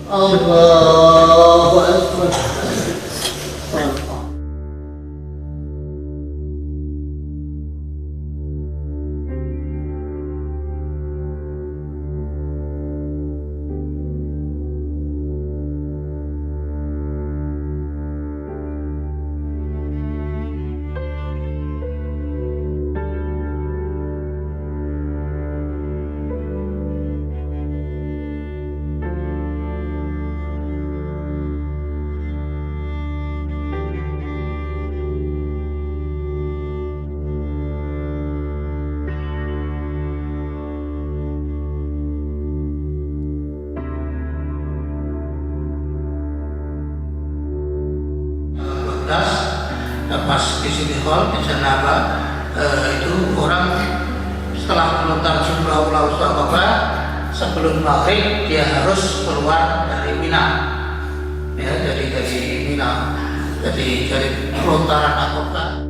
Allahu Akbar. Pas di City Hall di sana itu orang setelah melontar jumlah ulah Bapak sebelum maghrib dia harus keluar dari Mina, ya, dari Mina, dari pelontaran Akoka.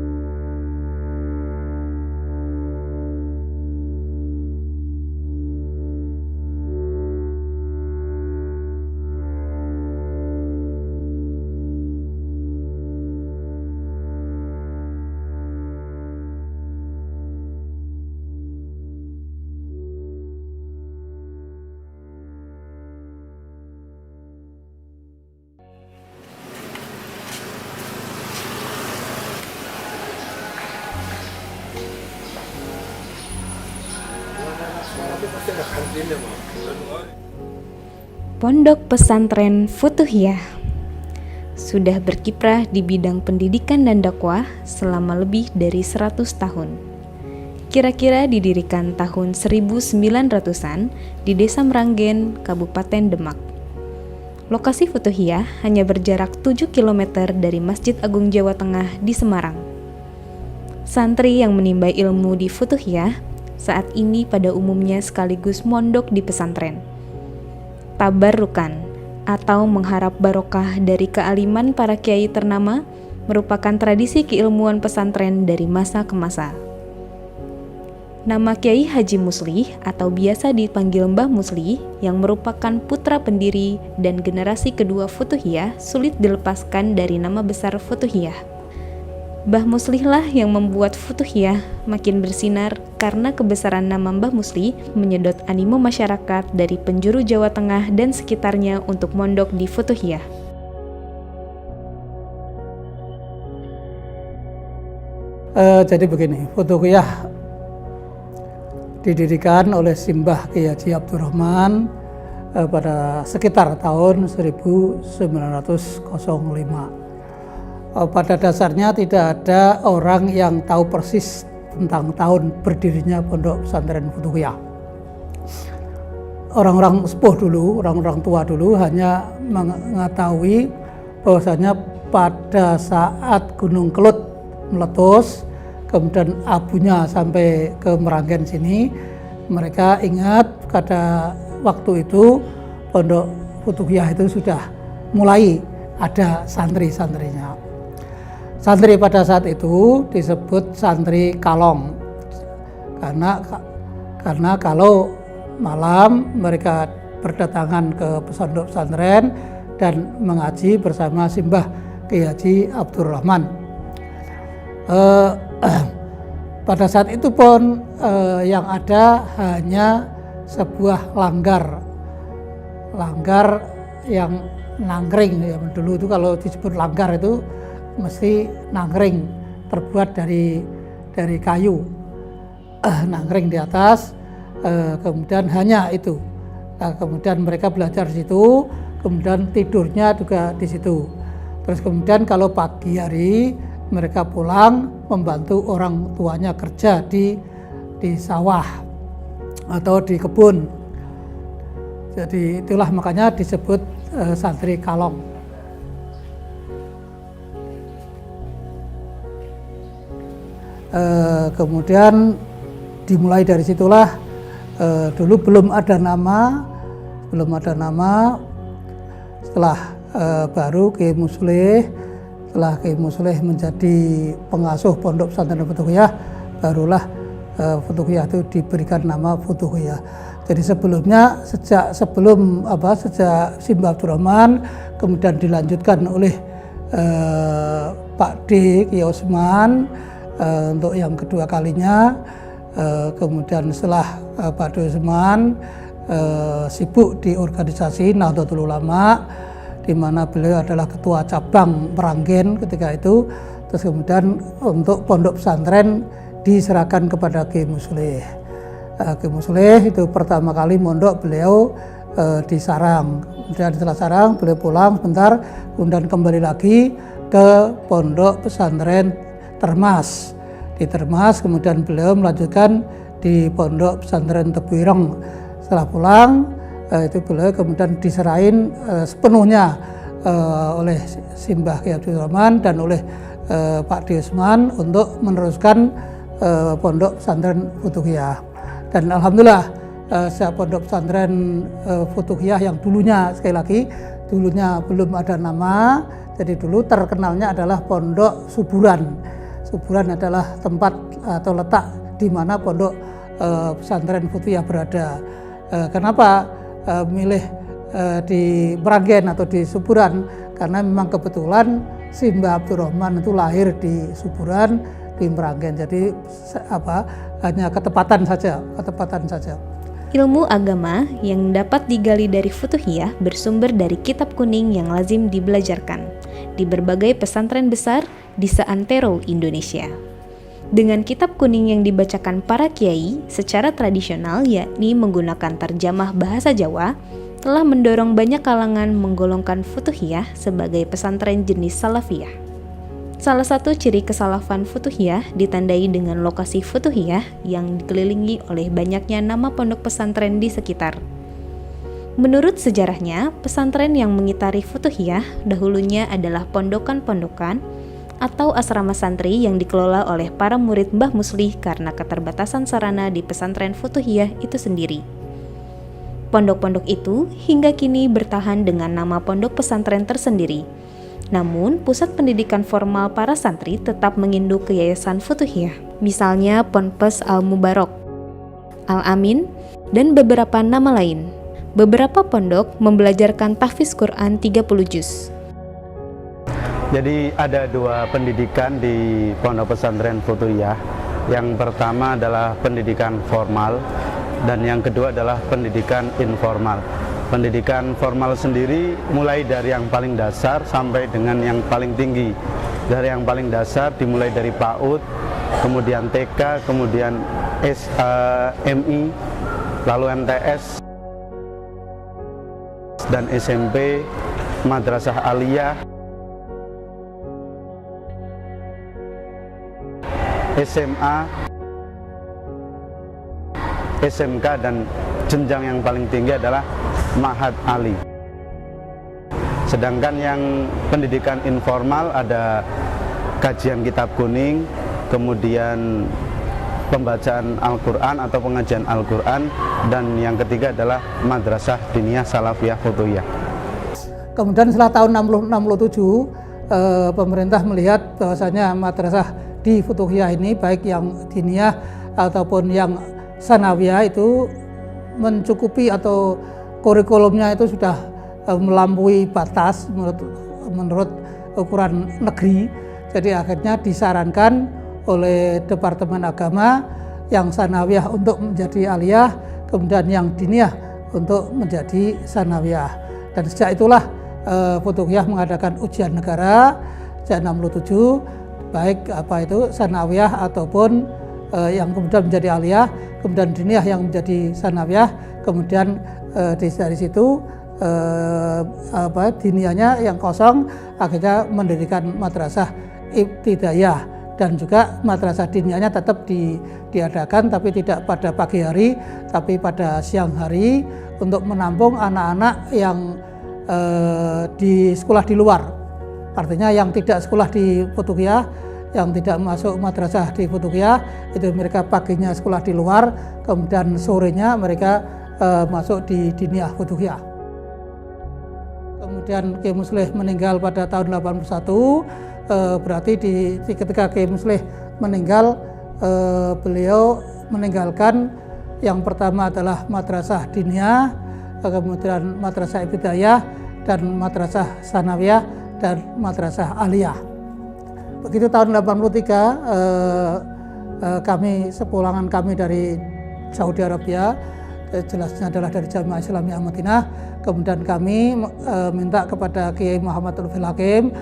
Pondok Pesantren Futuhiyah sudah berkiprah di bidang pendidikan dan dakwah selama lebih dari 100 tahun. Kira-kira didirikan tahun 1900-an di Desa Meranggen, Kabupaten Demak. Lokasi Futuhiyah hanya berjarak 7 km dari Masjid Agung Jawa Tengah di Semarang. Santri yang menimba ilmu di Futuhiyah saat ini pada umumnya sekaligus mondok di pesantren. Tabarrukan atau mengharap barokah dari kealiman para kiai ternama merupakan tradisi keilmuan pesantren dari masa ke masa. Nama Kiai Haji Muslih atau biasa dipanggil Mbah Muslih yang merupakan putra pendiri dan generasi kedua Futuhiyah sulit dilepaskan dari nama besar Futuhiyah. Mbah Muslih lah yang membuat Futuhiyah makin bersinar karena kebesaran nama Mbah Muslih menyedot animo masyarakat dari penjuru Jawa Tengah dan sekitarnya untuk mondok di Futuhiyah. Jadi begini, Futuhiyah didirikan oleh Simbah Kiai Haji Abdurrahman pada sekitar tahun 1905. Pada dasarnya tidak ada orang yang tahu persis tentang tahun berdirinya Pondok Pesantren Futuhiyah. Orang-orang sepuh dulu, orang-orang tua dulu hanya mengetahui bahwasanya pada saat Gunung Kelut meletus, kemudian abunya sampai ke Meranggen sini, mereka ingat pada waktu itu Pondok Futuhiyah itu sudah mulai ada santri-santrinya. Santri pada saat itu disebut santri kalong karena kalau malam mereka berdatangan ke pondok pesantren dan mengaji bersama Simbah Kiai Haji Abdurrahman. Pada saat itu pun yang ada hanya sebuah langgar yang nangkring, ya, dulu itu kalau disebut langgar itu mesti nangkring terbuat dari kayu, nangkring di atas, kemudian hanya itu. Nah, kemudian mereka belajar di situ, kemudian tidurnya juga di situ. Terus kemudian kalau pagi hari mereka pulang membantu orang tuanya kerja di sawah atau di kebun. Jadi itulah makanya disebut santri kalong. Kemudian dimulai dari situlah, dulu belum ada nama, setelah baru Kiai Muslih, setelah Kiai Muslih menjadi pengasuh Pondok Pesantren Futuhiyah, barulah Futuhiyah itu diberikan nama Futuhiyah. Jadi sejak Simbah Abdurrahman, kemudian dilanjutkan oleh Pak D. Kiai Osman untuk yang kedua kalinya. Kemudian setelah Pak D. Osman sibuk di organisasi Nahdlatul Ulama, di mana beliau adalah ketua cabang Meranggen ketika itu. Terus kemudian untuk pondok pesantren diserahkan kepada Kiai Musleh. Kiai Musleh itu pertama kali mondok beliau di Sarang. Kemudian setelah Sarang beliau pulang sebentar, kemudian kembali lagi ke pondok pesantren Termas. Di Termas kemudian beliau melanjutkan di pondok pesantren Tebuireng. Setelah pulang itu beliau kemudian diserahin sepenuhnya oleh Simbah Kiai Abdurrahman dan oleh Pak D. Osman untuk meneruskan pondok pesantren Futuhiyah. Dan alhamdulillah pondok pesantren Futuhiyah yang dulunya, sekali lagi dulunya belum ada nama, jadi dulu terkenalnya adalah Pondok Suburan. Suburan adalah tempat atau letak di mana pondok pesantren Futuhiyah berada. Kenapa milih di Meranggen atau di Suburan? Karena memang kebetulan Simbah Abdurrahman itu lahir di Suburan, di Meranggen. Jadi hanya ketepatan saja. Ilmu agama yang dapat digali dari Futuhiyah bersumber dari kitab kuning yang lazim dibelajarkan di berbagai pesantren besar di seantero Indonesia. Dengan kitab kuning yang dibacakan para kiai secara tradisional, yakni menggunakan terjemah bahasa Jawa, telah mendorong banyak kalangan menggolongkan Futuhiyah sebagai pesantren jenis Salafiyah. Salah satu ciri kesalafan Futuhiyah ditandai dengan lokasi Futuhiyah yang dikelilingi oleh banyaknya nama pondok pesantren di sekitar. Menurut sejarahnya, pesantren yang mengitari Futuhiyah dahulunya adalah pondokan-pondokan atau asrama santri yang dikelola oleh para murid Mbah Muslih karena keterbatasan sarana di pesantren Futuhiyah itu sendiri. Pondok-pondok itu hingga kini bertahan dengan nama pondok pesantren tersendiri. Namun, pusat pendidikan formal para santri tetap menginduk ke Yayasan Futuhiyah, misalnya Ponpes Al-Mubarok, Al-Amin, dan beberapa nama lain. Beberapa pondok membelajarkan tahfiz Quran 30 juz. Jadi ada dua pendidikan di pondok pesantren Futuhiyah. Yang pertama adalah pendidikan formal, dan yang kedua adalah pendidikan informal. Pendidikan formal sendiri mulai dari yang paling dasar sampai dengan yang paling tinggi. Dari yang paling dasar dimulai dari PAUD, kemudian TK, kemudian MI, lalu MTS, dan SMP, Madrasah Aliyah, SMA, SMK, dan jenjang yang paling tinggi adalah Ma'had Ali. Sedangkan yang pendidikan informal ada kajian kitab kuning, kemudian pembacaan Al-Quran atau pengajian Al-Quran, dan yang ketiga adalah Madrasah Diniyah Salafiyah Futuhiyah. Kemudian setelah tahun 67, pemerintah melihat bahwasanya madrasah di Futuhiyah ini, baik yang diniyah ataupun yang sanawiyah, itu mencukupi atau kurikulumnya itu sudah melampaui batas menurut ukuran negeri. Jadi akhirnya disarankan oleh Departemen Agama yang sanawiyah untuk menjadi aliyah, kemudian yang diniyah untuk menjadi sanawiyah. Dan sejak itulah Futuhiyah mengadakan ujian negara sejak 67, baik sanawiyah ataupun yang kemudian menjadi aliyah, kemudian diniyah yang menjadi sanawiyah, kemudian dari situ diniyahnya yang kosong akhirnya mendirikan madrasah ibtidaiyah, dan juga madrasah diniyahnya tetap diadakan, tapi tidak pada pagi hari tapi pada siang hari untuk menampung anak-anak yang di sekolah di luar. Artinya yang tidak sekolah di Futuhiyah, yang tidak masuk madrasah di Futuhiyah, itu mereka paginya sekolah di luar, kemudian sorenya mereka masuk di diniyah Futuhiyah. Kemudian Kiai Musleh meninggal pada tahun 81, berarti ketika Kiai Musleh meninggal, beliau meninggalkan yang pertama adalah madrasah diniyah, kemudian madrasah ibtidaiyah, dan madrasah sanawiyah, dan madrasah aliyah. Begitu tahun 83 kami sepulangan kami dari Saudi Arabia, jelasnya adalah dari Jamiah Islamiyah Madinah. Kemudian kami minta kepada Kiai Muhammad Lutfi Hakim,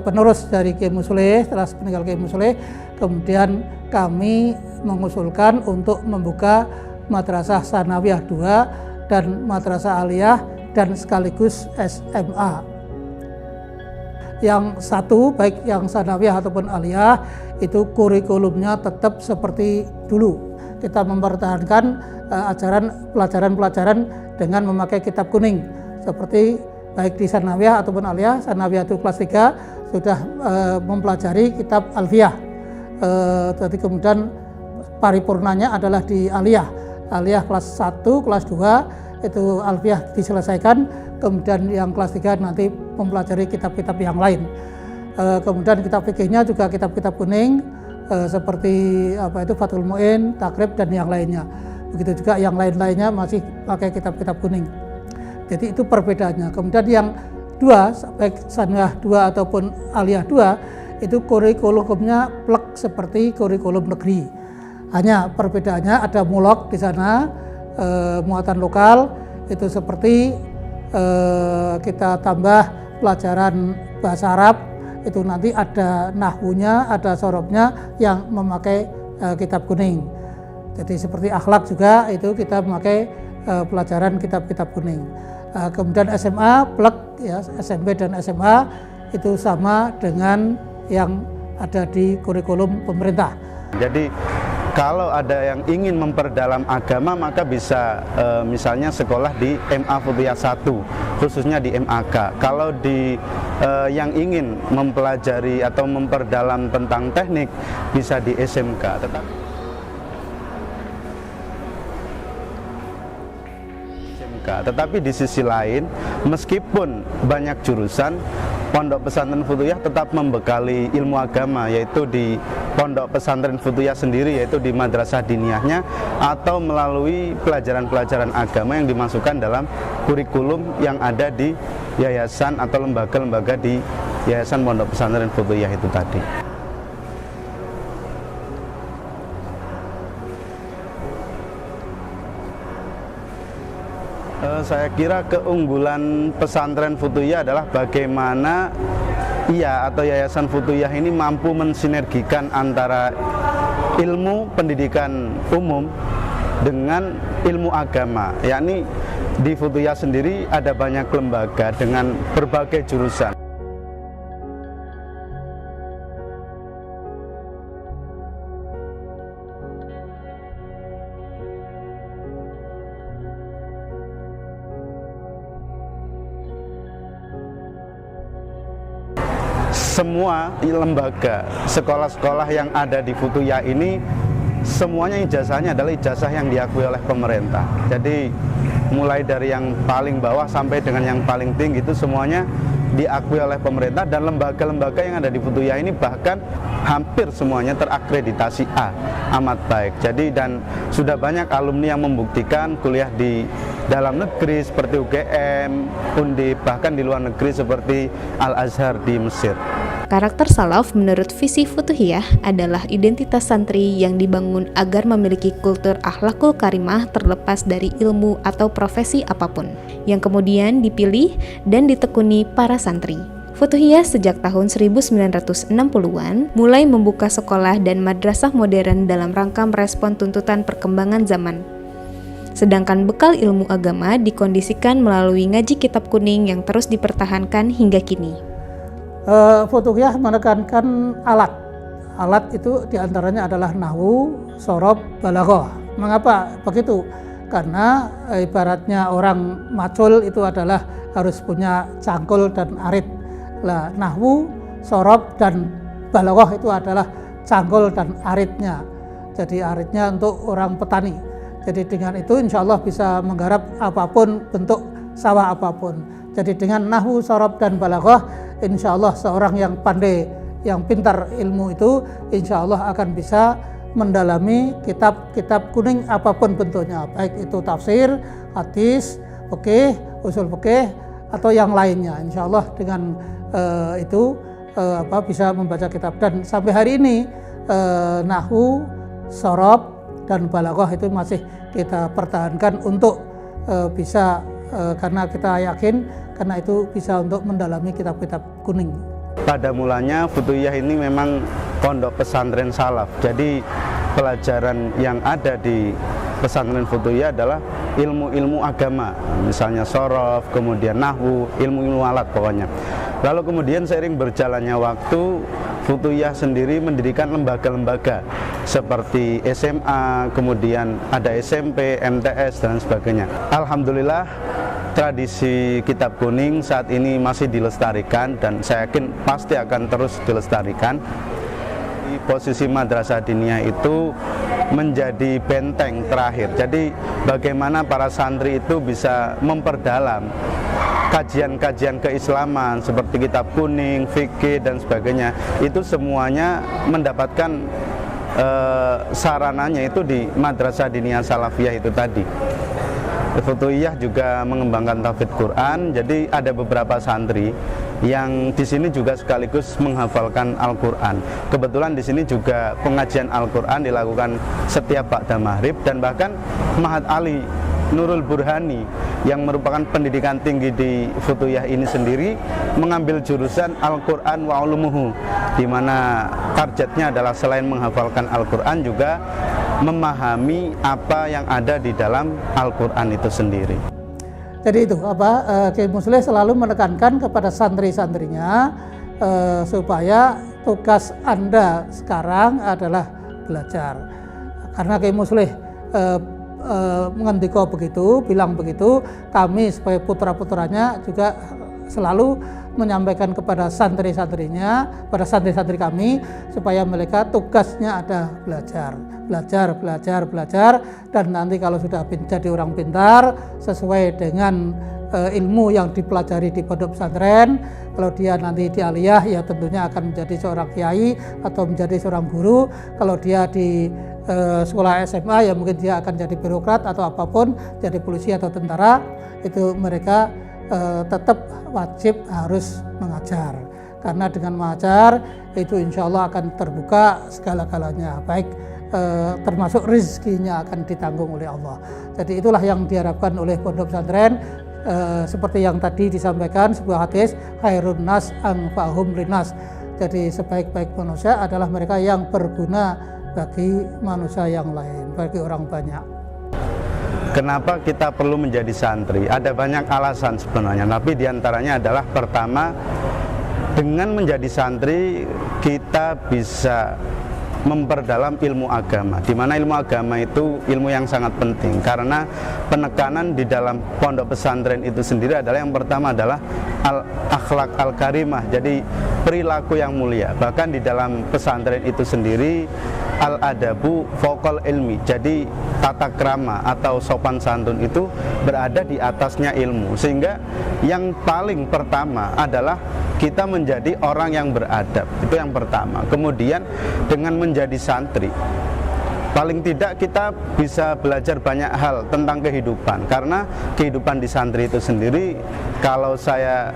penerus dari Kiai Musleh, setelah meninggal Kiai Musleh, kemudian kami mengusulkan untuk membuka Madrasah Sanawiyah 2 dan Madrasah Aliyah dan sekaligus SMA. Yang satu, baik yang Sanawiyah ataupun Aliyah, itu kurikulumnya tetap seperti dulu. Kita mempertahankan pelajaran-pelajaran dengan memakai kitab kuning, seperti baik di Sanawiyah ataupun Aliyah. Sanawiyah itu kelas 3 sudah mempelajari kitab Alfiyah. Jadi kemudian paripurnanya adalah di Aliyah. Aliyah kelas 1, kelas 2 itu Alfiyah diselesaikan, kemudian yang kelas 3 nanti mempelajari kitab-kitab yang lain. Kemudian kitab fikihnya juga kitab-kitab kuning, seperti Fathul Mu'in, Takrib, dan yang lainnya. Begitu juga yang lain-lainnya masih pakai kitab-kitab kuning. Jadi itu perbedaannya. Kemudian yang 2, baik Sanawiyah 2 ataupun Aliyah 2, itu kurikulumnya plek seperti kurikulum negeri. Hanya perbedaannya ada mulok di sana, muatan lokal, itu seperti kita tambah pelajaran bahasa Arab, itu nanti ada nahwunya, ada sorobnya yang memakai kitab kuning. Jadi seperti akhlak juga itu kita memakai pelajaran kitab-kitab kuning. Kemudian SMA, plek ya, SMP dan SMA itu sama dengan yang ada di kurikulum pemerintah. Jadi kalau ada yang ingin memperdalam agama maka bisa misalnya sekolah di MA Futuhiyah 1, khususnya di MAK. Kalau di yang ingin mempelajari atau memperdalam tentang teknik bisa di SMK. Tetapi di sisi lain, meskipun banyak jurusan, Pondok Pesantren Futuhiyah tetap membekali ilmu agama, yaitu di Pondok Pesantren Futuhiyah sendiri, yaitu di madrasah diniyahnya, atau melalui pelajaran-pelajaran agama yang dimasukkan dalam kurikulum yang ada di yayasan atau lembaga-lembaga di Yayasan Pondok Pesantren Futuhiyah itu tadi. Saya kira keunggulan pesantren Futuhiyah adalah bagaimana ia atau Yayasan Futuhiyah ini mampu mensinergikan antara ilmu pendidikan umum dengan ilmu agama. Yakni di Futuhiyah sendiri ada banyak lembaga dengan berbagai jurusan. Semua lembaga, sekolah-sekolah yang ada di Futuhiyah ini semuanya ijazahnya adalah ijazah yang diakui oleh pemerintah. Jadi mulai dari yang paling bawah sampai dengan yang paling tinggi itu semuanya diakui oleh pemerintah, dan lembaga-lembaga yang ada di Futuhiyah ini bahkan hampir semuanya terakreditasi A, amat baik. Jadi dan sudah banyak alumni yang membuktikan kuliah di dalam negeri seperti UGM, Undip, bahkan di luar negeri seperti Al-Azhar di Mesir. Karakter salaf menurut visi Futuhiyah adalah identitas santri yang dibangun agar memiliki kultur akhlakul karimah terlepas dari ilmu atau profesi apapun, yang kemudian dipilih dan ditekuni para santri. Futuhiyah sejak tahun 1960-an mulai membuka sekolah dan madrasah modern dalam rangka merespon tuntutan perkembangan zaman. Sedangkan bekal ilmu agama dikondisikan melalui ngaji kitab kuning yang terus dipertahankan hingga kini. Futuhiyah menekankan alat. Alat itu diantaranya adalah nahwu, sorob, balaghah. Mengapa begitu? Karena ibaratnya orang macul itu adalah harus punya cangkul dan arit. Lah, nahwu, sorob, dan balaghah itu adalah cangkul dan aritnya. Jadi aritnya untuk orang petani. Jadi dengan itu insya Allah bisa menggarap apapun bentuk sawah apapun. Jadi dengan nahwu, sorob, dan balaghah, insya Allah seorang yang pandai, yang pintar ilmu itu, insya Allah akan bisa mendalami kitab-kitab kuning apapun bentuknya, baik itu tafsir, hadis, fikih, usul fikih atau yang lainnya. Insya Allah dengan itu bisa membaca kitab, dan sampai hari ini nahwu, shorof dan balaghah itu masih kita pertahankan untuk bisa karena kita yakin karena itu bisa untuk mendalami kitab-kitab kuning. Pada mulanya Futuhiyah ini memang pondok pesantren salaf. Jadi pelajaran yang ada di pesantren Futuhiyah adalah ilmu-ilmu agama, misalnya shorof, kemudian nahwu, ilmu-ilmu alat pokoknya. Lalu kemudian seiring berjalannya waktu, Futuhiyah sendiri mendirikan lembaga-lembaga seperti SMA, kemudian ada SMP, MTS dan sebagainya. Alhamdulillah tradisi kitab kuning saat ini masih dilestarikan dan saya yakin pasti akan terus dilestarikan. Di posisi Madrasah Diniyah itu menjadi benteng terakhir. Jadi bagaimana para santri itu bisa memperdalam kajian-kajian keislaman seperti kitab kuning, fikih dan sebagainya. Itu semuanya mendapatkan sarananya itu di Madrasah Diniyah Salafiyah itu tadi. Futuhiyah juga mengembangkan tahfidz Quran, jadi ada beberapa santri yang di sini juga sekaligus menghafalkan Al-Quran. Kebetulan di sini juga pengajian Al-Quran dilakukan setiap ba'da maghrib, dan bahkan Mahat Ali Nurul Burhani yang merupakan pendidikan tinggi di Futuhiyah ini sendiri mengambil jurusan Al-Quran wa ulumuhu, di mana targetnya adalah selain menghafalkan Al-Quran juga memahami apa yang ada di dalam Al-Quran itu sendiri. Jadi itu Kiai Muslih selalu menekankan kepada santri-santrinya supaya tugas Anda sekarang adalah belajar. Karena Kiai Muslih mengendika begitu, bilang begitu, kami sebagai putra-putranya juga selalu menyampaikan kepada santri-santrinya, pada santri-santri kami, supaya mereka tugasnya ada belajar, dan nanti kalau sudah jadi orang pintar sesuai dengan ilmu yang dipelajari di pondok pesantren, kalau dia nanti di aliyah ya tentunya akan menjadi seorang kiai atau menjadi seorang guru. Kalau dia di sekolah SMA ya mungkin dia akan jadi birokrat atau apapun, jadi polisi atau tentara. Itu mereka tetap wajib harus mengajar, karena dengan mengajar itu insya Allah akan terbuka segala-galanya, baik termasuk rezekinya akan ditanggung oleh Allah. Jadi itulah yang diharapkan oleh pondok pesantren, seperti yang tadi disampaikan sebuah hadis, khairun nas anfa'uhum linnas. Jadi sebaik-baik manusia adalah mereka yang berguna bagi manusia yang lain, bagi orang banyak. Kenapa kita perlu menjadi santri? Ada banyak alasan sebenarnya, tapi diantaranya adalah pertama, dengan menjadi santri kita bisa memperdalam ilmu agama, di mana ilmu agama itu ilmu yang sangat penting, karena penekanan di dalam pondok pesantren itu sendiri adalah yang pertama adalah akhlak al-karimah, jadi perilaku yang mulia. Bahkan di dalam pesantren itu sendiri al-adabu fokal ilmi, jadi tata krama atau sopan santun itu berada di atasnya ilmu, sehingga yang paling pertama adalah kita menjadi orang yang beradab, itu yang pertama. Kemudian dengan menjadi santri, paling tidak kita bisa belajar banyak hal tentang kehidupan, karena kehidupan di santri itu sendiri, kalau saya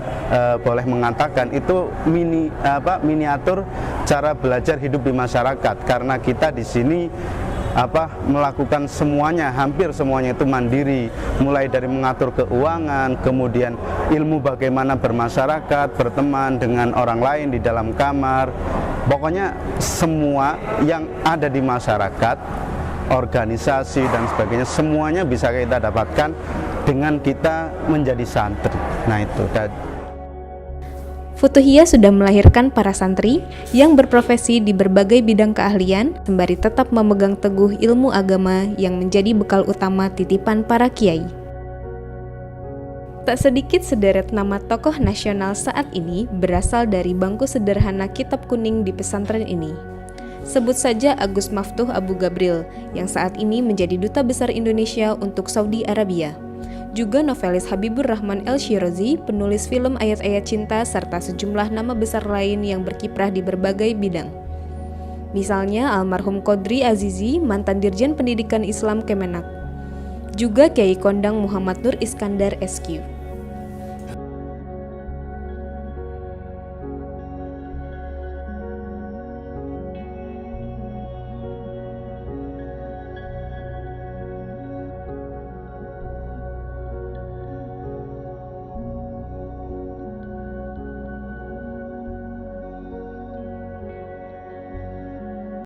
boleh mengatakan, itu miniatur cara belajar hidup di masyarakat, karena kita di sini melakukan semuanya, hampir semuanya itu mandiri, mulai dari mengatur keuangan, kemudian ilmu bagaimana bermasyarakat, berteman dengan orang lain di dalam kamar, pokoknya semua yang ada di masyarakat, organisasi dan sebagainya, semuanya bisa kita dapatkan dengan kita menjadi santri. Nah itu. Futuhiyah sudah melahirkan para santri yang berprofesi di berbagai bidang keahlian, sembari tetap memegang teguh ilmu agama yang menjadi bekal utama titipan para kiai. Tak sedikit sederet nama tokoh nasional saat ini berasal dari bangku sederhana kitab kuning di pesantren ini. Sebut saja Agus Maftuh Abu Gabril yang saat ini menjadi Duta Besar Indonesia untuk Saudi Arabia. Juga novelis Habibur Rahman El-Shirazi, penulis film ayat-ayat cinta, serta sejumlah nama besar lain yang berkiprah di berbagai bidang. Misalnya almarhum Qodri Azizi, mantan Dirjen Pendidikan Islam Kemenak. Juga Kiai Kondang Muhammad Nur Iskandar SQ.